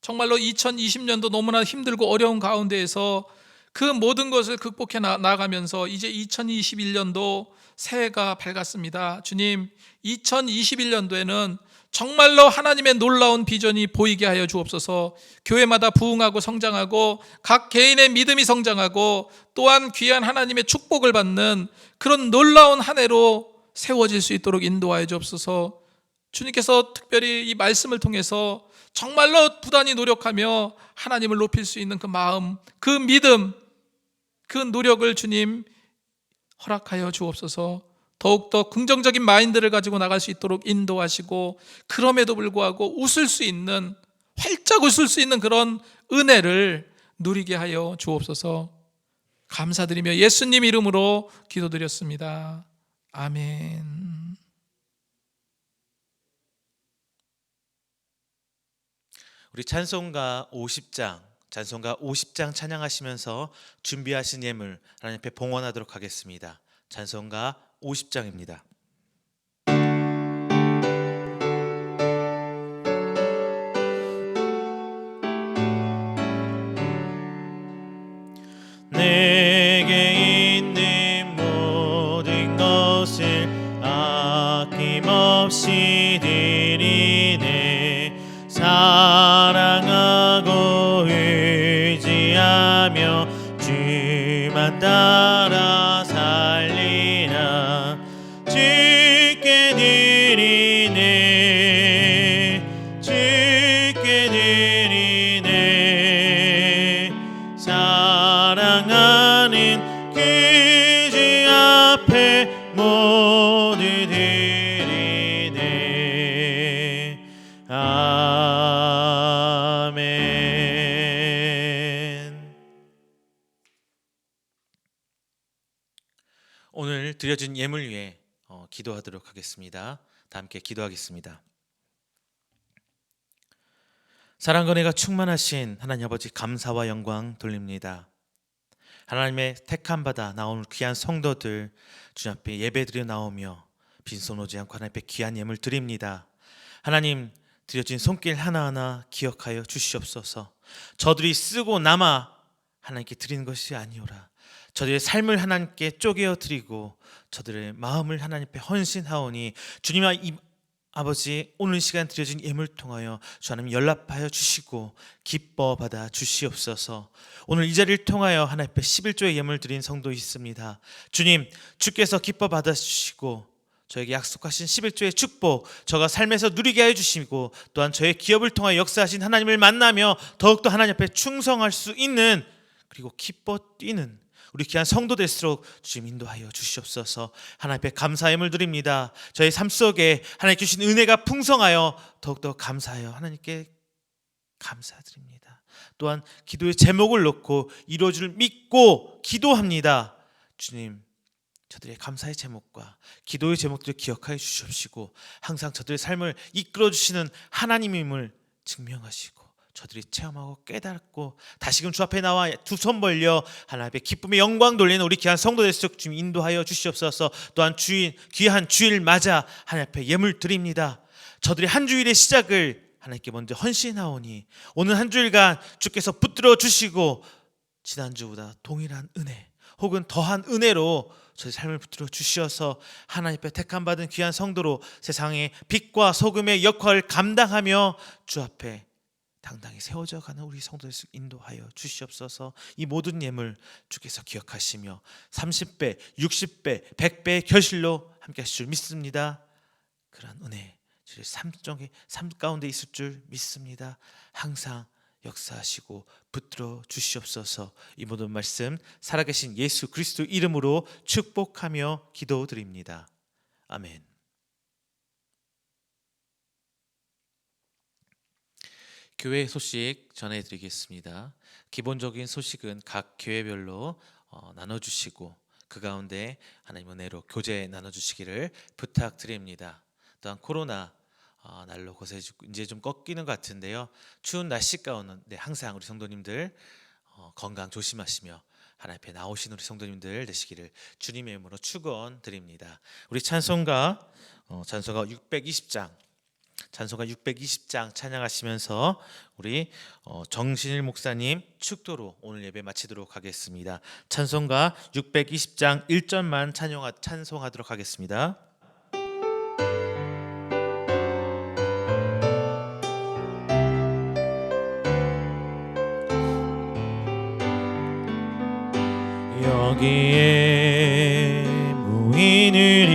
정말로 2020년도 너무나 힘들고 어려운 가운데에서 그 모든 것을 극복해 나가면서 이제 2021년도 새해가 밝았습니다. 주님, 2021년도에는 정말로 하나님의 놀라운 비전이 보이게 하여 주옵소서. 교회마다 부흥하고 성장하고 각 개인의 믿음이 성장하고 또한 귀한 하나님의 축복을 받는 그런 놀라운 한 해로 세워질 수 있도록 인도하여 주옵소서. 주님께서 특별히 이 말씀을 통해서 정말로 부단히 노력하며 하나님을 높일 수 있는 그 마음, 그 믿음, 그 노력을 주님 허락하여 주옵소서. 더욱더 긍정적인 마인드를 가지고 나갈 수 있도록 인도하시고, 그럼에도 불구하고 웃을 수 있는, 활짝 웃을 수 있는 그런 은혜를 누리게 하여 주옵소서. 감사드리며 예수님 이름으로 기도드렸습니다. 아멘. 우리 찬송가 50장 찬양하시면서 준비하신 예물 하나님 앞에 봉헌하도록 하겠습니다. 찬송가 50장입니다. 내게 있는 모든 것을 아낌없이 드리네. 사랑하고 의지하며 주만 따라 살리라. 주께 드리네, 주께 드리네. 사랑하는 그 주 앞에 모두 드리네. 아멘. 오늘 드려진 예물 위해 기도하도록 하겠습니다. 다 함께 기도하겠습니다. 사랑과 은혜가 충만하신 하나님 아버지, 감사와 영광 돌립니다. 하나님의 택함 받아 나온 귀한 성도들 주님 앞에 예배드려 나오며 빈손 오지 않고 하나님 앞에 귀한 예물 드립니다. 하나님, 드려진 손길 하나하나 기억하여 주시옵소서. 저들이 쓰고 남아 하나님께 드리는 것이 아니오라. 저들의 삶을 하나님께 쪼개어 드리고 저들의 마음을 하나님께 헌신하오니 주님 아버지, 오늘 시간 드려진 예물 통하여 주 하나님 연락하여 주시고 기뻐 받아 주시옵소서. 오늘 이 자리를 통하여 하나님 앞에 11조의 예물 드린 성도 있습니다. 주님, 주께서 기뻐 받아 주시고 저에게 약속하신 11조의 축복 저가 삶에서 누리게 하여 주시고 또한 저의 기업을 통하여 역사하신 하나님을 만나며 더욱더 하나님 앞에 충성할 수 있는, 그리고 기뻐 뛰는 우리 귀한 성도 될수록 주님 인도하여 주시옵소서. 하나님 앞에 감사의 예물 드립니다. 저희 삶 속에 하나님 주신 은혜가 풍성하여 더욱더 감사하여 하나님께 감사드립니다. 또한 기도의 제목을 놓고 이루어 줄 믿고 기도합니다. 주님, 저들의 감사의 제목과 기도의 제목들을 기억하여 주시옵시고 항상 저들의 삶을 이끌어 주시는 하나님임을 증명하시고 저들이 체험하고 깨닫고 다시금 주 앞에 나와 두 손 벌려 하나님 앞에 기쁨의 영광 돌리는 우리 귀한 성도 될수록 주님 인도하여 주시옵소서. 또한 귀한 주일 맞아 하나님 앞에 예물 드립니다. 저들의 한 주일의 시작을 하나님께 먼저 헌신하오니 오늘 한 주일간 주께서 붙들어 주시고 지난주보다 동일한 은혜 혹은 더한 은혜로 저희 삶을 붙들어 주시어서 하나님 앞에 택함 받은 귀한 성도로 세상의 빛과 소금의 역할을 감당하며 주 앞에 당당히 세워져 가는 우리 성도들 인도하여 주시옵소서. 이 모든 예물 주께서 기억하시며 30배, 60배, 100배의 결실로 함께 하실 줄 믿습니다. 그런 은혜 주의 삶 가운데 있을 줄 믿습니다. 항상 역사하시고 붙들어 주시옵소서. 이 모든 말씀 살아계신 예수 그리스도 이름으로 축복하며 기도드립니다. 아멘. 교회 소식 전해드리겠습니다. 기본적인 소식은 각 교회별로 나눠주시고 그 가운데 하나님 은혜로 교제 나눠주시기를 부탁드립니다. 또한 코로나 날로 거세지고 이제 좀 꺾이는 것 같은데요. 추운 날씨 가운데 항상 우리 성도님들 건강 조심하시며 하나님 앞에 나오신 우리 성도님들 되시기를 주님의 이름으로 축원드립니다. 우리 찬송가 620장 찬양하시면서 우리 정신일 목사님 축도로 오늘 예배 마치도록 하겠습니다. 찬송가 620장 1절만 찬송하도록 하겠습니다. 여기에 무인으리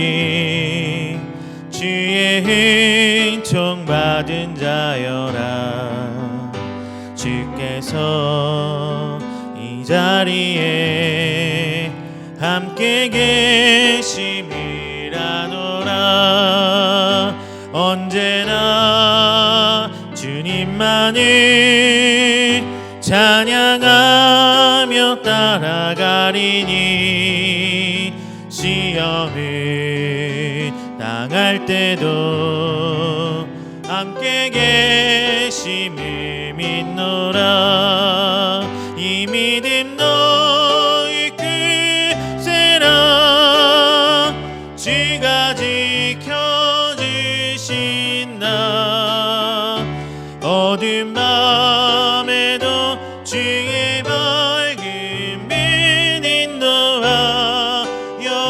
주의 은총받은 자여라. 주께서 이 자리에 함께 계심이라노라. 언제나 주님만을 찬양하며 따라가리니 시험을 당할 때도 함께 계심을 믿노라. 이 믿음 너희 글쎄라. 주가 지켜주신다. 어두운 밤에도 주의 밝은 빛 인도하여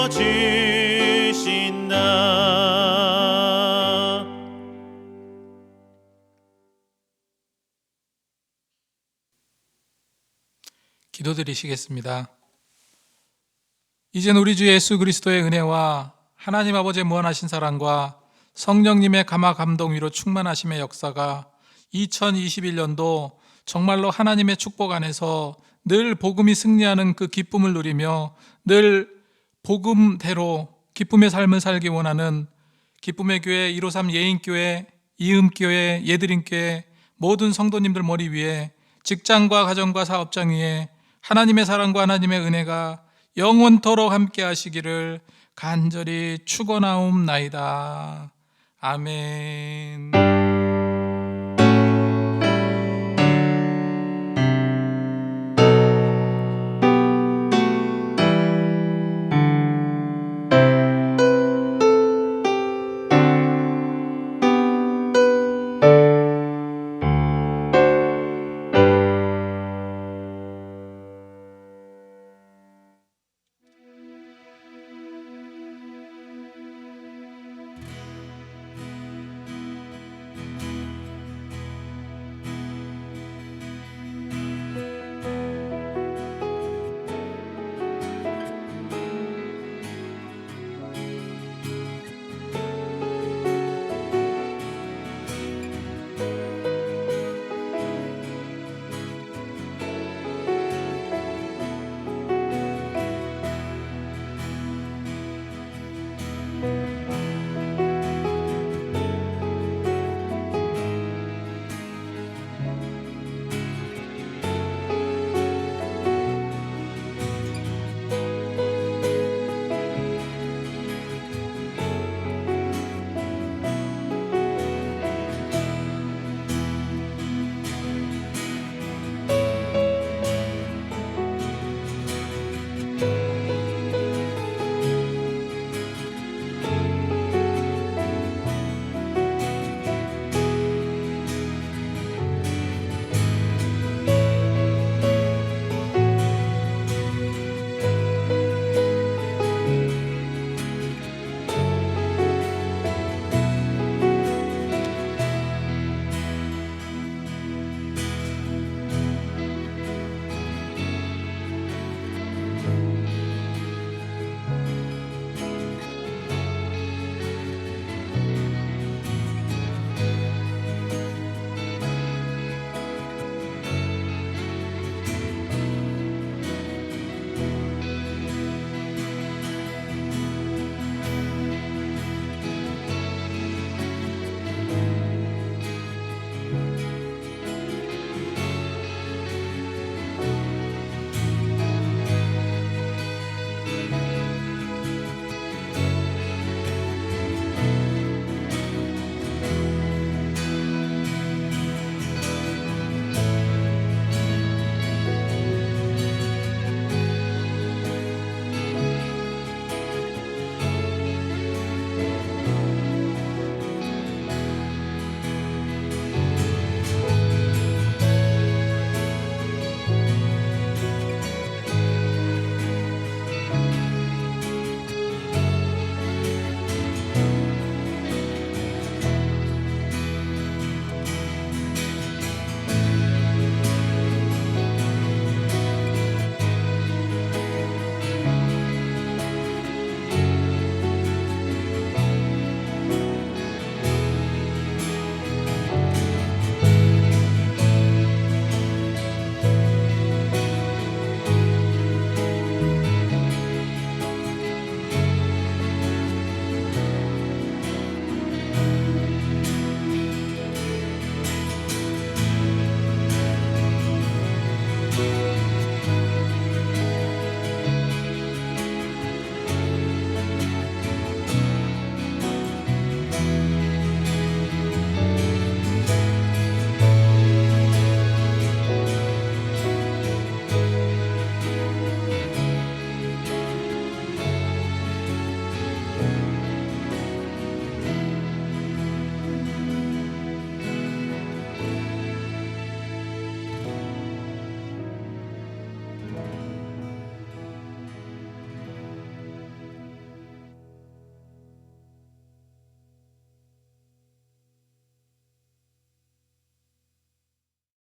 주신다. 기도드리시겠습니다. 이젠 우리 주 예수 그리스도의 은혜와 하나님 아버지의 무한하신 사랑과 성령님의 감화 감동 위로 충만하심의 역사가 2021년도 정말로 하나님의 축복 안에서 늘 복음이 승리하는 그 기쁨을 누리며 늘 복음대로 기쁨의 삶을 살기 원하는 기쁨의 교회 153 예인교회, 이음교회, 예드림교회 모든 성도님들 머리 위에 직장과 가정과 사업장 위에 하나님의 사랑과 하나님의 은혜가 영원토록 함께 하시기를 간절히 축원하옵나이다. 아멘.